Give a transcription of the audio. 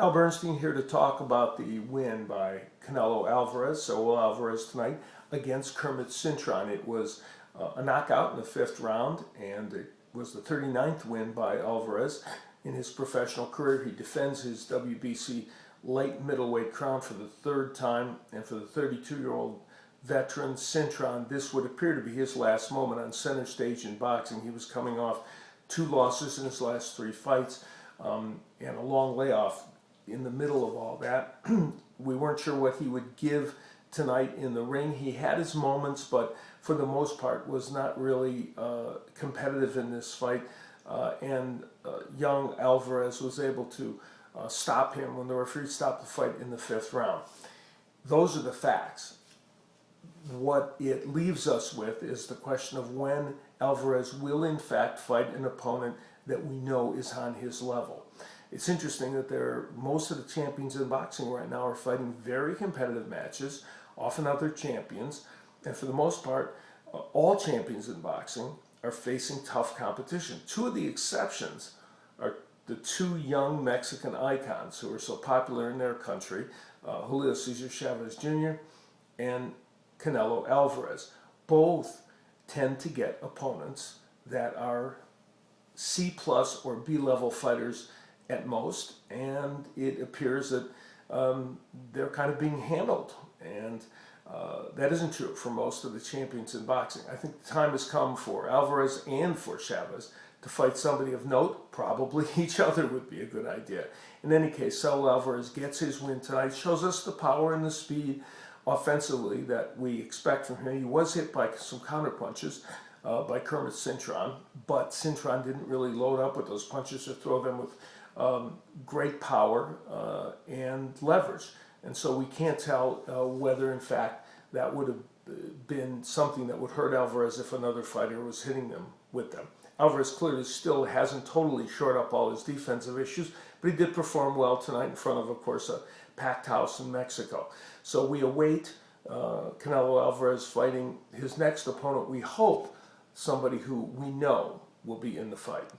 Al Bernstein here to talk about the win by Canelo Alvarez, so Alvarez tonight, against Kermit Cintron. It was a knockout in the 5th round, and it was the 39th win by Alvarez in his professional career. He defends his WBC light middleweight crown for the 3rd time, and for the 32-year-old veteran Cintron, this would appear to be his last moment on center stage in boxing. He was coming off 2 losses in his last 3 fights, and a long layoff in the middle of all that. We weren't sure what he would give tonight in the ring. He had his moments, but for the most part was not really competitive in this fight. And young Alvarez was able to stop him when the referee stopped the fight in the 5th round. Those are the facts. What it leaves us with is the question of when Alvarez will in fact fight an opponent that we know is on his level. It's interesting that most of the champions in boxing right now are fighting very competitive matches, often other champions, and for the most part, all champions in boxing are facing tough competition. 2 of the exceptions are the 2 young Mexican icons who are so popular in their country, Julio Cesar Chavez Jr. and Canelo Alvarez. Both tend to get opponents that are C+ or B level fighters at most, and it appears that they're kind of being handled, and that isn't true for most of the champions in boxing. I think the time has come for Alvarez and for Chavez to fight somebody of note. Probably each other would be a good idea. In any case, Saul Alvarez gets his win tonight, shows us the power and the speed offensively that we expect from him. He was hit by some counter punches by Kermit Cintron, but Cintron didn't really load up with those punches or throw them with great power and leverage. And so we can't tell whether in fact that would have been something that would hurt Alvarez if another fighter was hitting them with them. Alvarez clearly still hasn't totally shored up all his defensive issues, but he did perform well tonight in front of course, a packed house in Mexico. So we await Canelo Alvarez fighting his next opponent. We hope somebody who we know will be in the fight.